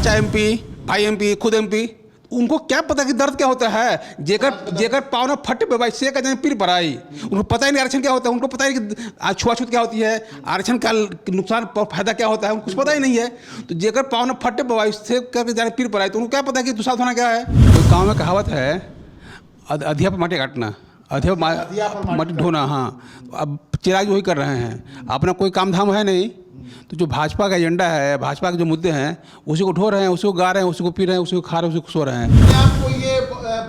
चाचा एमपी, भाई एमपी, खुद एमपी, उनको क्या पता कि दर्द क्या होता है। जेकर पाँव ना फट पे भाई से का जाने पीर पर आई, उनको पता ही नहीं आरक्षण क्या होता है, उनको पता ही नहीं कि छुआछूत क्या होती है, आरक्षण का नुकसान फायदा क्या होता है, उनको कुछ पता ही नहीं है। तो जेकर पाँव ना फटे पे भाई से करके जाने पीर पर आई, तो उनको क्या पता कि दूसरा होना क्या है। तो गाँव में कहावत है, अधिया पर माटी काटना, अधिया पर माटी ढोना। हाँ, अब चिराग वही कर रहे हैं, अपना कोई काम धाम है नहीं, तो जो भाजपा का एजेंडा है, भाजपा के जो मुद्दे हैं, उसी को ढो रहे हैं, उसी को गा रहे हैं, उसी को पी रहे हैं, उसी को खा रहे हैं, उसी को सो रहे हैं। आपको ये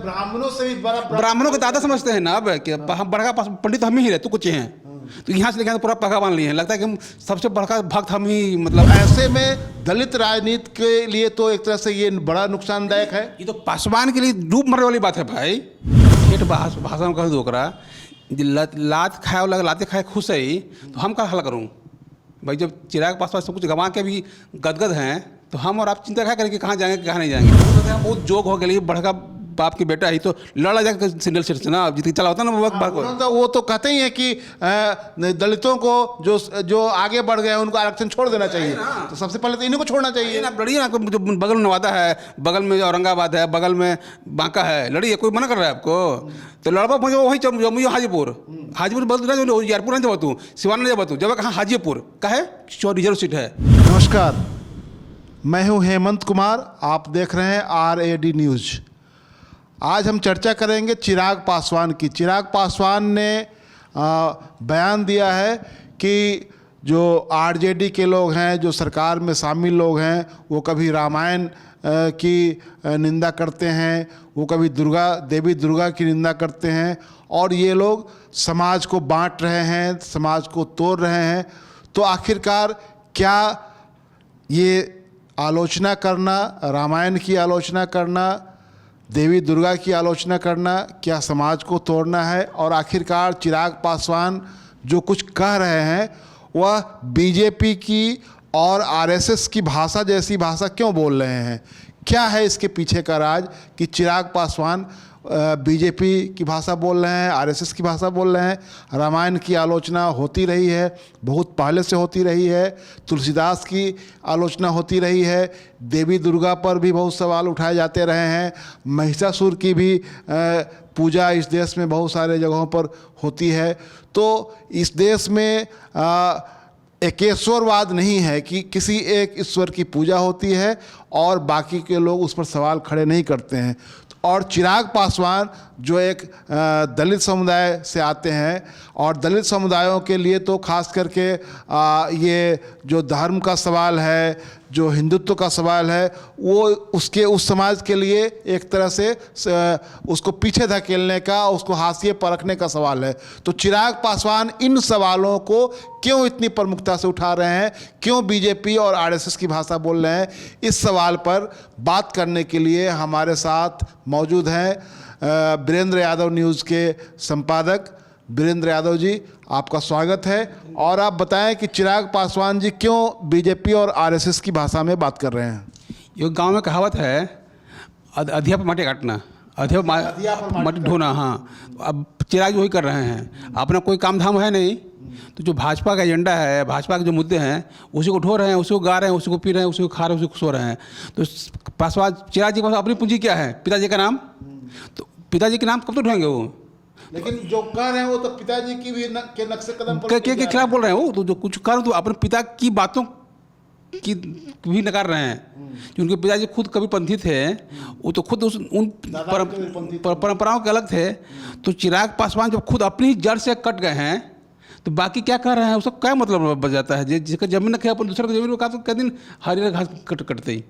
ब्राह्मणों से भी बड़ा ब्राह्मणों के दादा समझते हैं ना अब कि हम बड़का पंडित हम ही है, तो कुछ हैं। तो यहाँ से लेकर पूरा पगा बांध लिए हैं, लगता है कि हम सबसे बड़का भक्त हम ही, मतलब ऐसे में दलित राजनीति के लिए तो एक तरह से ये बड़ा नुकसानदायक है। ये तो पासवान के लिए डूब मरने वाली बात है भाई। ठेठ भाषा में कह दो ओकरा, लात खाए वाला लाते खाए खुश है ही, तो हम क्या हल करूँ भाई। जब चिराग पासवान सब कुछ गंवा के भी गदगद हैं, तो हम और आप चिंता क्या करें कि कहाँ जाएंगे कहाँ नहीं जाएंगे। बहुत जोग हो गया, बड़का बाप की बेटा ही तो लड़ा जाकर सिंगल सीट से ना जितनी चला होता ना वो तो कहते ही है कि दलितों को जो आगे बढ़ गए हैं उनको आरक्षण छोड़ देना चाहिए। तो सबसे पहले तो इन्हीं को छोड़ना चाहिए ना। लड़िए ना, जो बगल में नवादा है, बगल में औरंगाबाद है, बगल में बांका है, लड़िए, कोई मना कर रहा है आपको। तो लड़वा पहुँचे वही जम्मू हाजीपुर एयरपोर्ट नहीं जब तू सिवान नहीं जब तू जब कहाँ हाजीपुर का है, रिजर्व सीट है। नमस्कार, मैं हूँ हेमंत कुमार, आप देख रहे हैं RAD न्यूज़। आज हम चर्चा करेंगे चिराग पासवान की। चिराग पासवान ने बयान दिया है कि जो RJD के लोग हैं, जो सरकार में शामिल लोग हैं, वो कभी रामायण की निंदा करते हैं, वो कभी देवी दुर्गा की निंदा करते हैं, और ये लोग समाज को बांट रहे हैं, समाज को तोड़ रहे हैं। तो आखिरकार क्या ये आलोचना करना, रामायण की आलोचना करना, देवी दुर्गा की आलोचना करना, क्या समाज को तोड़ना है? और आखिरकार चिराग पासवान जो कुछ कह रहे हैं वह बीजेपी की और RSS की भाषा जैसी भाषा क्यों बोल रहे हैं? क्या है इसके पीछे का राज कि चिराग पासवान बीजेपी की भाषा बोल रहे हैं, RSS की भाषा बोल रहे हैं? रामायण की आलोचना होती रही है, बहुत पहले से होती रही है। तुलसीदास की आलोचना होती रही है। देवी दुर्गा पर भी बहुत सवाल उठाए जाते रहे हैं। महिषासुर की भी पूजा इस देश में बहुत सारे जगहों पर होती है। तो इस देश में एकेश्वरवाद नहीं है कि किसी एक ईश्वर की पूजा होती है और बाकी के लोग उस पर सवाल खड़े नहीं करते हैं। और चिराग पासवान जो एक दलित समुदाय से आते हैं, और दलित समुदायों के लिए तो खास करके ये जो धर्म का सवाल है, जो हिंदुत्व का सवाल है, वो उस समाज के लिए एक तरह से उसको पीछे धकेलने का, उसको हाशिए पर रखने का सवाल है। तो चिराग पासवान इन सवालों को क्यों इतनी प्रमुखता से उठा रहे हैं, क्यों बीजेपी और RSS की भाषा बोल रहे हैं, इस सवाल पर बात करने के लिए हमारे साथ मौजूद हैं वीरेंद्र यादव न्यूज़ के संपादक। वीरेंद्र यादव जी, आपका स्वागत है। और आप बताएं कि चिराग पासवान जी क्यों बीजेपी और RSS की भाषा में बात कर रहे हैं? ये गांव में कहावत है, अधिया पर माटी काटना, अधिया पर माटी ढोना। हाँ, अब चिराग वही कर रहे हैं, अपना कोई काम धाम है नहीं, तो जो भाजपा का एजेंडा है, भाजपा के जो मुद्दे हैं, उसी को ढो रहे हैं, उसी को गा रहे हैं, उसी को पी रहे हैं, उसी को खा रहे हैं, उसी को सो रहे हैं। तो पासवान चिराग जी के पास अपनी पूंजी क्या है? पिताजी का नाम। तो पिताजी के नाम कब तो ढोएंगे वो? लेकिन जो कह रहे हैं वो तो पिताजी की भी के नक्शे कदम पर के खिलाफ बोल रहे हैं वो। तो जो कुछ कर तो अपने पिता की बातों की भी नकार रहे हैं। जो उनके पिताजी खुद कबीरपंथी थे, वो तो खुद उन परंपराओं के अलग थे। तो चिराग पासवान जब खुद अपनी जड़ से कट गए हैं, तो बाकी क्या कर रहे हैं उसका क्या मतलब बच जाता है? जिसका जमीन रखे अपन दूसरे को जमीन का, तो कई दिन हरी घास कटते ही।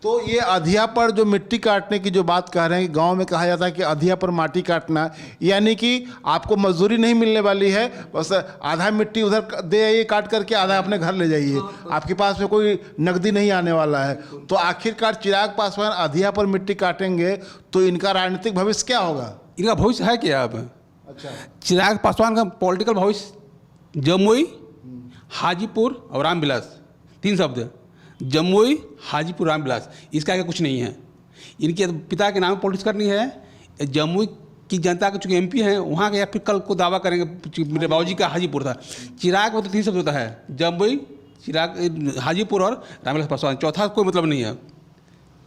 तो ये अधिया पर जो मिट्टी काटने की जो बात कह रहे हैं, गांव में कहा जाता है कि अधिया पर माटी काटना, यानी कि आपको मजदूरी नहीं मिलने वाली है, बस आधा मिट्टी उधर दे आइए काट करके, आधा अपने घर ले जाइए, आपके पास में कोई नकदी नहीं आने वाला है। तो आखिरकार चिराग पासवान अधिया पर मिट्टी काटेंगे तो इनका राजनीतिक भविष्य क्या होगा? इनका भविष्य है क्या? अब अच्छा, चिराग पासवान का पॉलिटिकल भविष्य जमुई, हाजीपुर और रामविलास, 3 शब्द। जमुई, हाजीपुर, रामविलास, इसका आगे कुछ नहीं है। इनके पिता के नाम पॉलिटिक्स करनी है। जमुई की जनता के चूँकि MP हैं वहाँ के, या फिर कल को दावा करेंगे मेरे बाबूजी का हाजीपुर था। चिराग में तो 3 शब्द होता है, जमुई, चिराग, हाजीपुर और रामविलास पासवान, चौथा कोई मतलब नहीं है।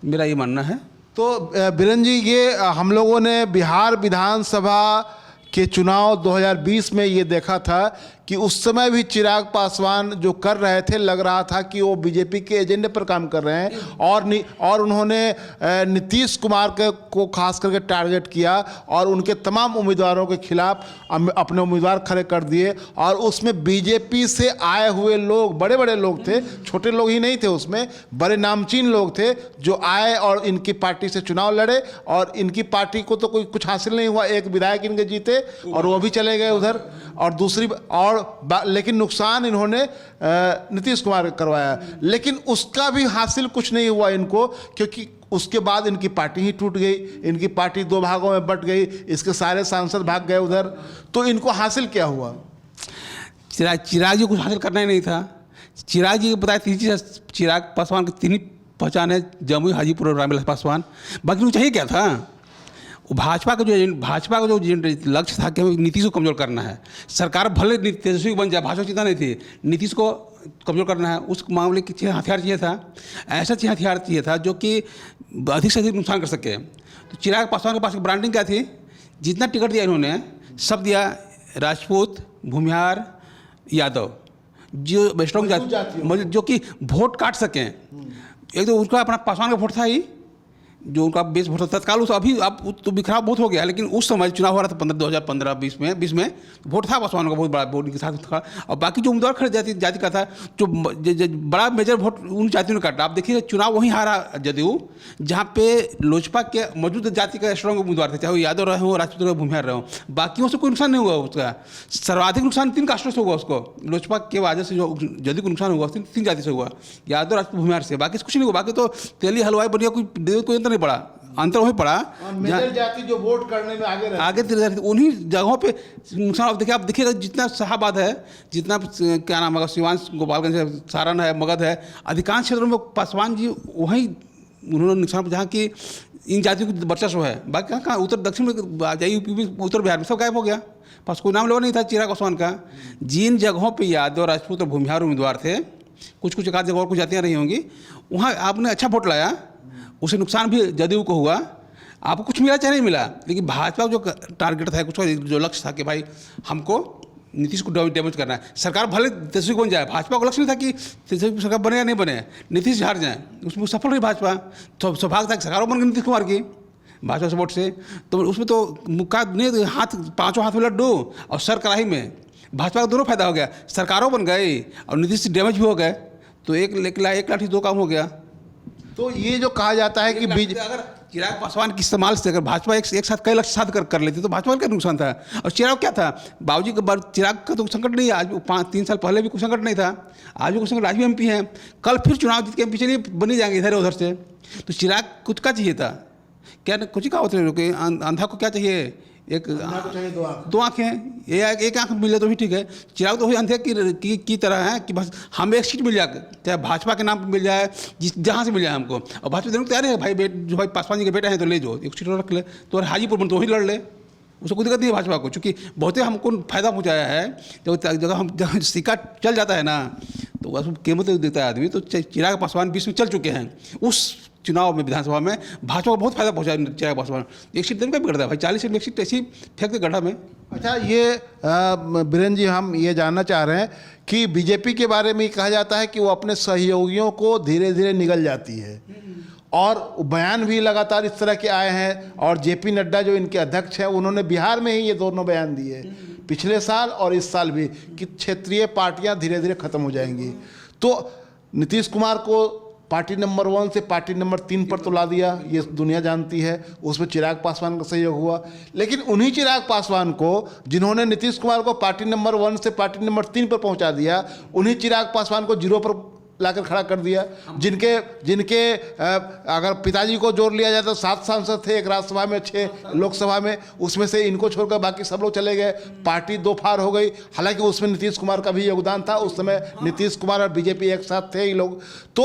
मेरा ये मानना है। तो बीरेन जी, ये हम लोगों ने बिहार विधानसभा के चुनाव 2020 में ये देखा था कि उस समय भी चिराग पासवान जो कर रहे थे, लग रहा था कि वो बीजेपी के एजेंडे पर काम कर रहे हैं और उन्होंने नीतीश कुमार को खास करके टारगेट किया और उनके तमाम उम्मीदवारों के खिलाफ अपने उम्मीदवार खड़े कर दिए। और उसमें बीजेपी से आए हुए लोग, बड़े बड़े लोग थे, छोटे लोग ही नहीं थे, उसमें बड़े नामचीन लोग थे जो आए और इनकी पार्टी से चुनाव लड़े। और इनकी पार्टी को तो कोई कुछ हासिल नहीं हुआ, एक विधायक इनके जीते और वो भी चले गए उधर। और लेकिन नुकसान इन्होंने नीतीश कुमार को करवाया, लेकिन उसका भी हासिल कुछ नहीं हुआ इनको, क्योंकि उसके बाद इनकी पार्टी ही टूट गई, इनकी पार्टी 2 भागों में बट गई, इसके सारे सांसद भाग गए उधर। तो इनको हासिल क्या हुआ? चिराग जी को कुछ हासिल करना ही नहीं था। चिराग जी को बताया 3 चीज़, चिराग पासवान की 3 ही पहचान है, जमुई, हाजीपुर और रामविलास पासवान। बाकी उनको चाहिए क्या था? भाजपा का जो लक्ष्य था कि हमें नीतीश को कमज़ोर करना है। सरकार भले तेजस्वी बन जाए, भाजपा चिंता नहीं थी, नीतीश को कमज़ोर करना है। उस मामले की हथियार चाहिए था, ऐसा हथियार चाहिए था जो कि अधिक से अधिक नुकसान कर सके। तो चिराग पासवान के पास ब्रांडिंग क्या थी? जितना टिकट दिया इन्होंने सब दिया राजपूत, भूमिहार, यादव, जो स्ट्रॉन्ग जाति, जो कि वोट काट सकें। एक तो उनका अपना पासवान का वोट था ही, जो उनका बेस वोट था तत्काल। उस अभी अब तो बिखराव बहुत हो गया, लेकिन उस समय चुनाव हो रहा था 2015-20 में वोट था पासवान का बहुत बड़ा, वोट के साथ था। और बाकी जो उम्मीदवार खड़े जाति का था, जो बड़ा मेजर वोट उन जातियों ने काटा। आप देखिए चुनाव वहीं हारा जदयू, जहाँ पे लोजपा के मौजूद जाति का स्ट्रॉन्ग उम्मीदवार थे, चाहे वो यादव रहे हो, राजपूत रहे, भूमिहार रहे हो। बाकियों से कोई नुकसान नहीं हुआ उसका। सर्वाधिक नुकसान 3 कास्टों से हुआ उसको, लोजपा के वजह से जो जदयू को नुकसान हुआ 3 जाति से हुआ, यादव, राजपूत, भूमिहार से। बाकी से कुछ नहीं हुआ। बाकी तो तेली हलवाई बढ़िया कोई नहीं पड़ा, अंतर वहीं पड़ा। मेजर जाति जो वोट करने में आगे उन्हीं जगहों पे नुकसान। आप देखिएगा जितना शाहाबाद है, जितना क्या नाम है, सिवान, गोपालगंज है, सारण है, मगध है, अधिकांश क्षेत्रों में पासवान जी वहीं उन्होंने नुकसान, जहाँ की इन जातियों की वर्चस्व है। बाकी कहाँ उत्तर दक्षिण में जाइए, यूपी, उत्तर बिहार में सब गायब हो गया। पास कोई नाम लेवा नहीं था चिराग पासवान का। जिन जगहों पर यादव, राजपूत और भूमिहार उम्मीदवार थे, कुछ एक आध जगह और कुछ जातियाँ रही होंगी, वहाँ आपने अच्छा वोट लाया, उसे नुकसान भी जदयू को हुआ। आपको कुछ मिला चाहे नहीं मिला, लेकिन भाजपा जो टारगेट था, कुछ जो लक्ष्य था कि भाई हमको नीतीश को डैमेज करना है। सरकार भले तेजस्वी बन जाए, भाजपा को लक्ष्य नहीं था कि तेजस्वी सरकार बने या नहीं बने, नीतीश हार जाए। उसमें सफल रही भाजपा, तो सौभाग्य था कि सरकारों बन गई नीतीश कुमार की भाजपा सपोर्ट से। तो उसमें तो मुक्का नहीं, हाथ 5 हाथ में लड्डू और सर कढ़ाई में, भाजपा का दोनों फायदा हो गया। सरकारों बन गई और नीतीश डैमेज भी हो गए, तो एक लाठी 2 काम हो गया। तो ये जो कहा जाता है कि अगर चिराग पासवान के इस्तेमाल से अगर भाजपा एक साथ कई लक्ष्य साध कर लेती तो भाजपा का नुकसान था। और चिराग क्या था, बाबूजी के चिराग का तो संकट नहीं है आज, 5-3 साल पहले भी कोई संकट नहीं था, आज भी कोई संकट। आज भी MP हैं, कल फिर चुनाव जीत के MP चलिए बनी जाएंगे इधर उधर से। तो चिराग कुछ का चाहिए था, क्या कुछ का होते हैं, अंधा को क्या चाहिए, एक 2 आँखें, एक आँख मिले तो भी ठीक है। चिराग तो वही अंधे की तरह है कि बस हमें एक सीट मिल जाए, चाहे भाजपा के नाम पर मिल जाए, जहाँ से मिल जाए हमको। और भाजपा देने को तैयार है, भाई जो भाई पासवान जी के बेटे हैं तो ले जाओ, एक सीट रख ले, तो हाजीपुर में तो वही लड़ ले, उसको कोई दिक्कत नहीं है भाजपा को, क्योंकि बहुत ही हमको फायदा पहुँचाया है। जगह सिक्का चल जाता है ना, तो उसको कीमत देता है आदमी। तो चिराग पासवान 20 में चल चुके हैं, उस चुनाव में विधानसभा में भाजपा को बहुत फायदा पहुंचा चिराग पासवान। एक सीट देने का बिगड़ता है भाई, 40 सीट में एक सीट ऐसी फेंक दे गड्ढा में। अच्छा, ये बीरेन जी, हम ये जानना चाह रहे हैं कि बीजेपी के बारे में कहा जाता है कि वो अपने सहयोगियों को धीरे धीरे निगल जाती है, और बयान भी लगातार इस तरह के आए हैं। और JP नड्डा जो इनके अध्यक्ष हैं, उन्होंने बिहार में ही ये दोनों बयान दिए, पिछले साल और इस साल भी, कि क्षेत्रीय पार्टियां धीरे धीरे खत्म हो जाएंगी। तो नीतीश कुमार को पार्टी नंबर 1 से पार्टी नंबर 3 पर तो ला दिया, ये दुनिया जानती है। उसमें चिराग पासवान का सहयोग हुआ, लेकिन उन्हीं चिराग पासवान को जिन्होंने नीतीश कुमार को पार्टी नंबर 1 से पार्टी नंबर 3 पर पहुंचा दिया, उन्हीं चिराग पासवान को 0 पर लाकर खड़ा कर दिया। जिनके अगर पिताजी को जोड़ लिया जाए तो 7 सांसद थे, एक राज्यसभा में, 6 लोकसभा में, उसमें से इनको छोड़कर बाकी सब लोग चले गए, पार्टी 2 फाड़ हो गई। हालांकि उसमें नीतीश कुमार का भी योगदान था, उस समय नीतीश कुमार और बीजेपी एक साथ थे ये लोग। तो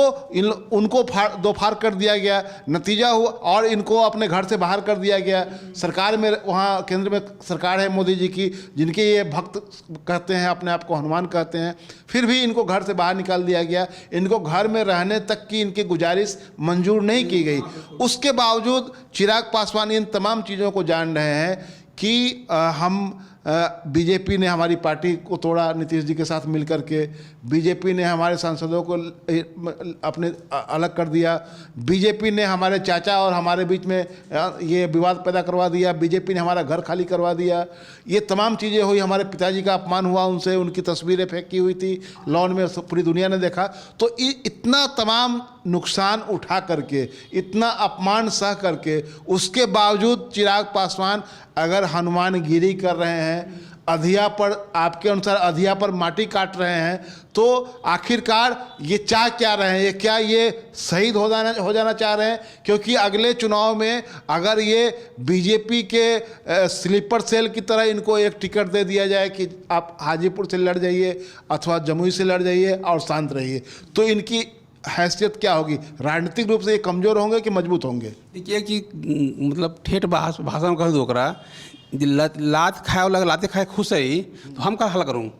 उनको 2 फाड़ कर दिया गया, नतीजा हुआ, और इनको अपने घर से बाहर कर दिया गया। सरकार में, वहाँ केंद्र में सरकार है मोदी जी की, जिनके ये भक्त कहते हैं, अपने आप को हनुमान कहते हैं, फिर भी इनको घर से बाहर निकाल दिया गया। इनको घर में रहने तक की इनकी गुजारिश मंजूर नहीं की गई। उसके बावजूद चिराग पासवान इन तमाम चीज़ों को जान रहे हैं कि हम बीजेपी ने हमारी पार्टी को तोड़ा नीतीश जी के साथ मिलकर के, बीजेपी ने हमारे सांसदों को अपने अलग कर दिया, बीजेपी ने हमारे चाचा और हमारे बीच में ये विवाद पैदा करवा दिया, बीजेपी ने हमारा घर खाली करवा दिया, ये तमाम चीज़ें हुई, हमारे पिताजी का अपमान हुआ उनसे, उनकी तस्वीरें फेंकी हुई थी लॉन में, पूरी दुनिया ने देखा। तो इतना तमाम नुकसान उठा करके, इतना अपमान सह करके, उसके बावजूद चिराग पासवान अगर हनुमानगिरी कर रहे हैं, अधिया पर, आपके अनुसार अधिया पर माटी काट रहे हैं, तो आखिरकार ये चाह क्या रहे हैं? ये क्या ये शहीद हो जाना चाह रहे हैं? क्योंकि अगले चुनाव में अगर ये बीजेपी के स्लीपर सेल की तरह इनको एक टिकट दे दिया जाए कि आप हाजीपुर से लड़ जाइए अथवा जमुई से लड़ जाइए और शांत रहिए, तो इनकी हैसियत क्या होगी? राजनीतिक रूप से ये कमज़ोर होंगे कि मजबूत होंगे? देखिए कि मतलब ठेठ भाषा में कह दो ओकरा, लात खाए वाला लाते खाए खुश है ही, तो हम क्या हल करूँ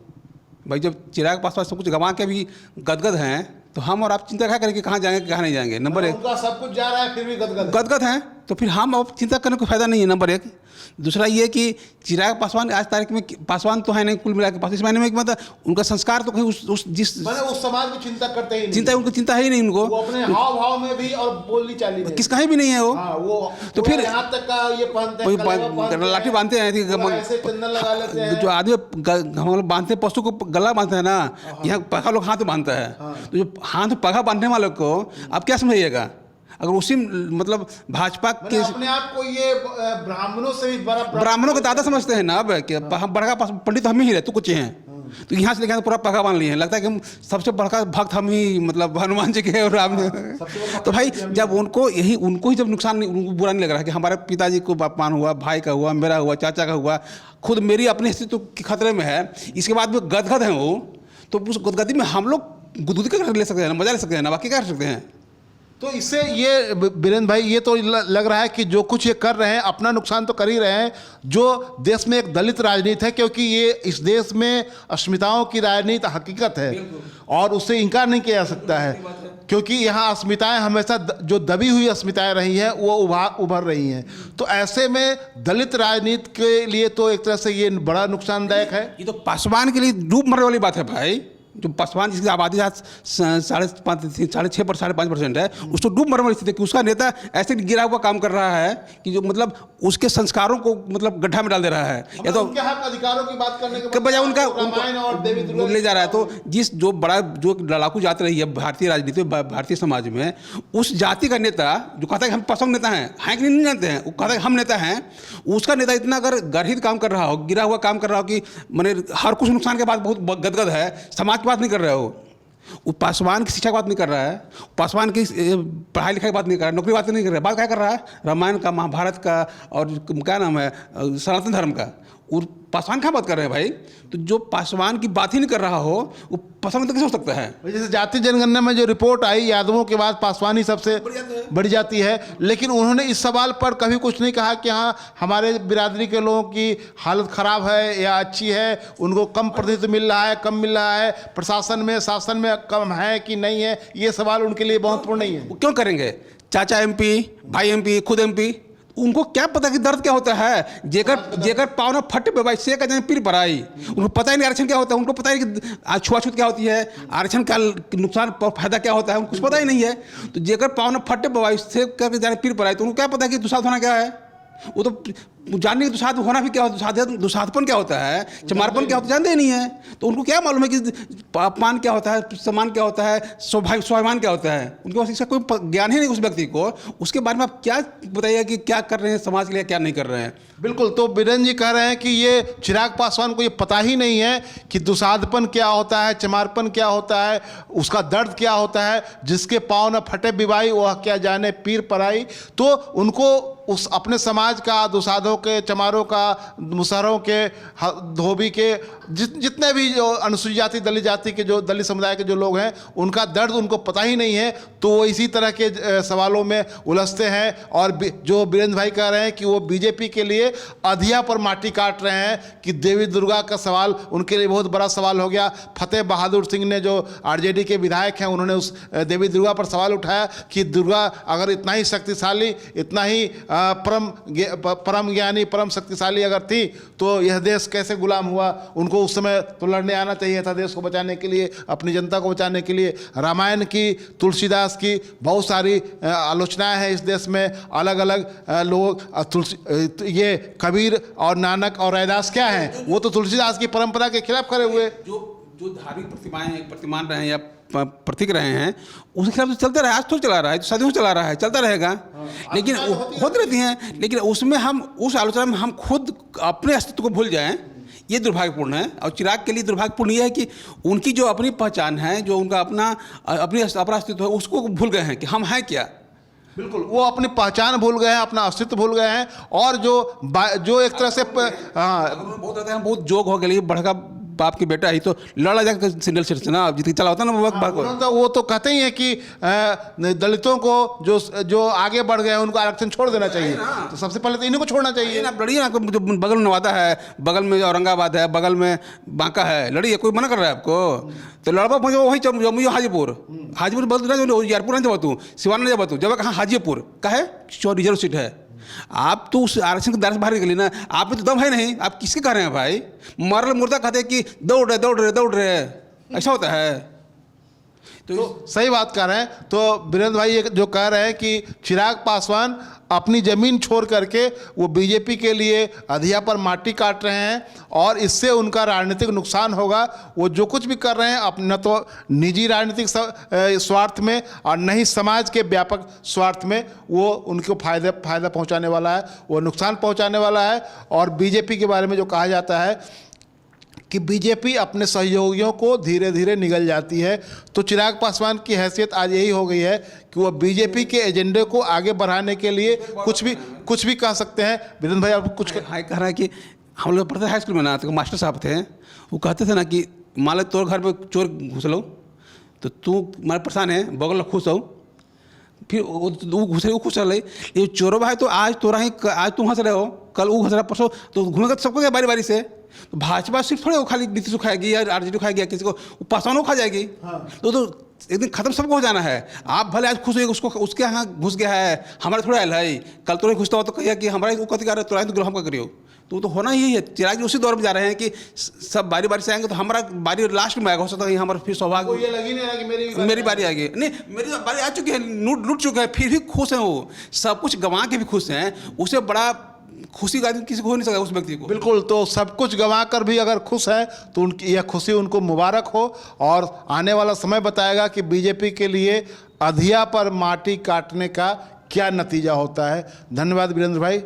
भाई? जब चिराग पासवान सब कुछ गंवा के भी गदगद हैं, तो हम और आप चिंता क्या करें कि कहाँ जाएंगे कहाँ नहीं जाएंगे? नंबर एक, उनका सब कुछ जा रहा है फिर भी गदगद हैं, तो फिर हम अब चिंता करने को फायदा नहीं है, नंबर एक। दूसरा ये कि चिराग पासवान आज तारीख में, पासवान तो है नहीं कुल मिला के पास, इस महीने में मतलब उनका संस्कार तो कहीं उस समाज की चिंता करते ही नहीं, चिंता उनको चिंता है ही नहीं उनको, वो अपने हाव भाव में भी और बोलनी चाली में किसका ही भी नहीं है वो। वो तो फिर यहाँ तक का ये पहनते हैं, लाठी बांधते हैं, ऐसे चंदन लगा लेते हैं, जो आदमी हम लोग बांधते हैं पशु को गला बांधते हैं ना, यहाँ पगा लोग हाथ बांधता है, तो जो हाथ पगा बांधने वालों को आप क्या समझिएगा? अगर उसी मतलब भाजपा के अपने आप को ये ब्राह्मणों से भी बड़ा, ब्राह्मणों के दादा समझते हैं ना अब कि हम बड़का पंडित हम ही रहे, तो कुछ हैं, तो यहाँ से लेकर पूरा पगा बांध लिए हैं, लगता है कि हम सबसे बड़का भक्त हम ही मतलब हनुमान जी के और राम जी। तो भाई जब उनको ही जब नुकसान नहीं, उनको बुरा नहीं लग रहा कि हमारे पिताजी को अपमान हुआ, भाई का हुआ, मेरा हुआ, चाचा का हुआ, खुद मेरी अपनी हैसियत तो खतरे में है, इसके बाद भी गदगद हैं वो, तो उस गदगदी में हम लोग गुदगुदी कर ले सकते हैं ना, मजा ले सकते हैं ना, बाकी क्या कर सकते हैं? तो इससे ये बीरेंद्र भाई ये तो लग रहा है कि जो कुछ ये कर रहे हैं अपना नुकसान तो कर ही रहे हैं, जो देश में एक दलित राजनीति है, क्योंकि ये इस देश में अस्मिताओं की राजनीति हकीकत है और उससे इनकार नहीं किया जा सकता है, क्योंकि यहाँ अस्मिताएं हमेशा जो दबी हुई अस्मिताएं रही हैं वो उभर रही हैं। तो ऐसे में दलित राजनीति के लिए तो एक तरह से ये बड़ा नुकसानदायक है। ये तो पासवान के लिए डूब मरने वाली बात है भाई। जो पासवान जिसकी आबादी आज 6.5% है, उसको डूब मरने वाली स्थिति है कि उसका नेता ऐसे गिरा हुआ काम कर रहा है कि जो मतलब उसके संस्कारों को मतलब गड्ढा में डाल दे रहा है, या तो उनके हक अधिकारों की बात करने के बजाय उनका और ले जा रहा है। तो जिस जो लड़ाकू जाति रही है भारतीय राजनीति में, भारतीय समाज में, उस जाति का नेता जो कहता है कि हम पसंद नेता हैं कि नहीं जानते हैं, वो कहता है हम नेता हैं, उसका नेता इतना अगर गर्हित काम कर रहा हो, गिरा हुआ काम कर रहा हो कि मैंने हर कुछ नुकसान के बाद बहुत गदगद है, समाज बात नहीं कर रहा हो, वो पासवान की शिक्षा की बात नहीं कर रहा है, पासवान की पढ़ाई लिखाई की बात नहीं कर रहा है, नौकरी बात नहीं कर रहा है, बात क्या कर रहा है? रामायण का, महाभारत का और क्या नाम है सनातन धर्म का। और पासवान क्या बात कर रहे हैं भाई? तो जो पासवान की बात ही नहीं कर रहा हो वो पसंद तो कैसे हो सकता है? जैसे जाति जनगणना में जो रिपोर्ट आई, यादवों के बाद पासवान ही सबसे बढ़ जाती है, लेकिन उन्होंने इस सवाल पर कभी कुछ नहीं कहा कि हाँ हमारे बिरादरी के लोगों की हालत ख़राब है या अच्छी है, उनको कम प्रतिनिधित्व मिल रहा है, कम मिल रहा है, प्रशासन में शासन में कम है कि नहीं है, ये सवाल उनके लिए महत्वपूर्ण नहीं है। क्यों करेंगे? चाचा MP, भाई MP, खुद MP, उनको क्या पता कि दर्द क्या होता है? जेकर पाँव ना फटे पे भाई से का जाने पीर पर आई, उनको पता ही नहीं आरक्षण क्या होता है, उनको पता ही कि छुआछूत क्या होती है, आरक्षण का नुकसान फायदा क्या होता है, उनको कुछ पता ही नहीं है। तो जेकर पाँव ना फटे पे भाई से करके जाने पीर पर आई, तो उनको क्या पता कि दुसाध होना क्या है? वो तो जानने की दुसाध होना भी क्या होता है, दुसाधपन क्या होता है, चमारपन क्या होता है, जानते ही नहीं है। तो उनको क्या मालूम है कि अपमान क्या होता है, सम्मान क्या होता है, स्वाभिमान क्या होता है? उनके पास इसका कोई ज्ञान ही नहीं उस व्यक्ति को। उसके बारे में आप क्या बताइए कि क्या कर रहे हैं समाज के लिए, क्या नहीं कर रहे हैं? बिल्कुल। तो बीरेंद्र जी कह रहे हैं कि ये चिराग पासवान को ये पता ही नहीं है कि दुसाधपन क्या होता है, चमारपन क्या होता है, उसका दर्द क्या होता है, जिसके पाँव न फटे बिवाई वह क्या जाने पीर पर आई। तो उनको उस अपने समाज का, दुसाधों के, चमारों का, मुसहरों के, धोबी के, जितने भी जो अनुसूचित जाति, दलित जाति के, जो दलित समुदाय के जो लोग हैं, उनका दर्द उनको पता ही नहीं है। तो वो इसी तरह के सवालों में उलझते हैं। और जो वीरेंद्र भाई कह रहे हैं कि वो बीजेपी के लिए अधिया पर माटी काट रहे हैं कि देवी दुर्गा का सवाल उनके लिए बहुत बड़ा सवाल हो गया। फतेह बहादुर सिंह ने, जो आरजेडी के विधायक हैं, उन्होंने उस देवी दुर्गा पर सवाल उठाया कि दुर्गा अगर इतना ही शक्तिशाली, इतना ही परम ज्ञानी, परम शक्तिशाली अगर थी तो यह देश कैसे गुलाम हुआ। उनको उस समय तो लड़ने आना चाहिए था देश को बचाने के लिए, अपनी जनता को बचाने के लिए। रामायण की, तुलसीदास की बहुत सारी आलोचनाएं हैं इस देश में। अलग अलग लोग ये कबीर और नानक और रैदास क्या हैं, वो तो तुलसीदास की परंपरा के खिलाफ खड़े हुए। जो धार्मिक प्रतिमाएं, प्रतिमान रहे हैं या प्रतीक रहे हैं, उसके खिलाफ तो चलता रहा है। आज तो चला रहा है, सदियों चला रहा है, चलता रहेगा। लेकिन होती रहती हैं, लेकिन उसमें हम, उस आलोचना में हम खुद अपने अस्तित्व को भूल जाएं, ये दुर्भाग्यपूर्ण है। और चिराग के लिए दुर्भाग्यपूर्ण ये है कि उनकी जो अपनी पहचान है, जो उनका अपना अस्तित्व है, उसको भूल गए हैं कि हम हैं क्या। बिल्कुल, वो अपनी पहचान भूल गए हैं, अपना अस्तित्व भूल गए हैं। और जो एक तरह से बहुत जोग हो गया, बढ़का बाप की बेटा ही तो लड़ा जाकर सिंगल सीट से ना जितनी चला होता ना वो तो कहते ही है कि दलितों को जो आगे बढ़ गए हैं उनको आरक्षण छोड़ देना चाहिए। तो सबसे पहले तो इन्हीं को छोड़ना चाहिए ना। लड़िए ना, जो बगल में नवादा है, बगल में औरंगाबाद है, बगल में बांका है, लड़िए, कोई मना कर रहा है आपको। तो लड़वा पहुँचे वहीं जम्मू, हाजीपुर बदल एयरपोर्ट नहीं जब तू सिवान नहीं जब तू जब कहाँ हाजीपुर का है, रिजर्व सीट है। आप तो उस आरक्षण के दायरे से बाहर निकलिए ना। आप में तो दम है नहीं, आप किसके कह रहे हैं भाई? मरल मुर्दा कहते हैं कि दौड़ रहे, ऐसा होता है। तो सही बात कर रहे हैं। तो वीरेंद्र भाई ये जो कह रहे हैं कि चिराग पासवान अपनी ज़मीन छोड़ करके वो बीजेपी के लिए अधिया पर माटी काट रहे हैं और इससे उनका राजनीतिक नुकसान होगा। वो जो कुछ भी कर रहे हैं अपना तो निजी राजनीतिक स्वार्थ में और न ही समाज के व्यापक स्वार्थ में, वो उनको फ़ायदा पहुंचाने वाला है, वो नुकसान पहुंचाने वाला है। और बीजेपी के बारे में जो कहा जाता है कि बीजेपी अपने सहयोगियों को धीरे धीरे निगल जाती है, तो चिराग पासवान की हैसियत आज यही हो गई है कि वो बीजेपी के एजेंडे को आगे बढ़ाने के लिए कुछ भी कह सकते हैं। वीरेंद्र भाई आप कुछ कह रहा है कि हम लोग पढ़ते हाई स्कूल में ना, तो मास्टर साहब थे, वो कहते थे ना कि मान लो तोर घर पर चोर घुस लो तो तू हमारे परेशान है, बगल खुश हो, फिर वो घुस रहे, वो खुश रहे। ये चोरों भाई तो आज तोरा ही, आज तुम हंस रहे हो, कल वो हंस रहा, परसों तो घूमेगा सबको क्या बारी बारी से। तो भाजपा सिर्फ थोड़े वो खाली नीतीश को खाएगी या आरजेडी खाएगी या किसी को पासवान को खा जाएगी। तो एक दिन खत्म सबको हो जाना है। आप भले आज खुश हुए, उसको उसके यहाँ घुस गया है, हमारे थोड़ा आयल है, कल तो नहीं घुसता हो तो कहिए कि हमारा वो कथी कर रहे, तुरंत ग्रह का करियो। तो होना ही है। चिराग जी उसी दौर में जा रहे हैं कि सब बारी बारी से आएंगे तो हमारा बारी लास्ट में आएगा। हो सकता है हमारा फिर सौभाग्य, ये लगी नहीं है कि मेरी बारी आ गई। नहीं, मेरी बारी आ चुकी है, लूट चुका है, फिर भी खुश हैं। वो सब कुछ गंवा के भी खुश हैं। उसे बड़ा खुशी का किसी को हो नहीं सकता उस व्यक्ति को। बिल्कुल, तो सब कुछ गंवा कर भी अगर खुश है तो उनकी यह खुशी उनको मुबारक हो। और आने वाला समय बताएगा कि बीजेपी के लिए अधिया पर माटी काटने का क्या नतीजा होता है। धन्यवाद वीरेंद्र भाई।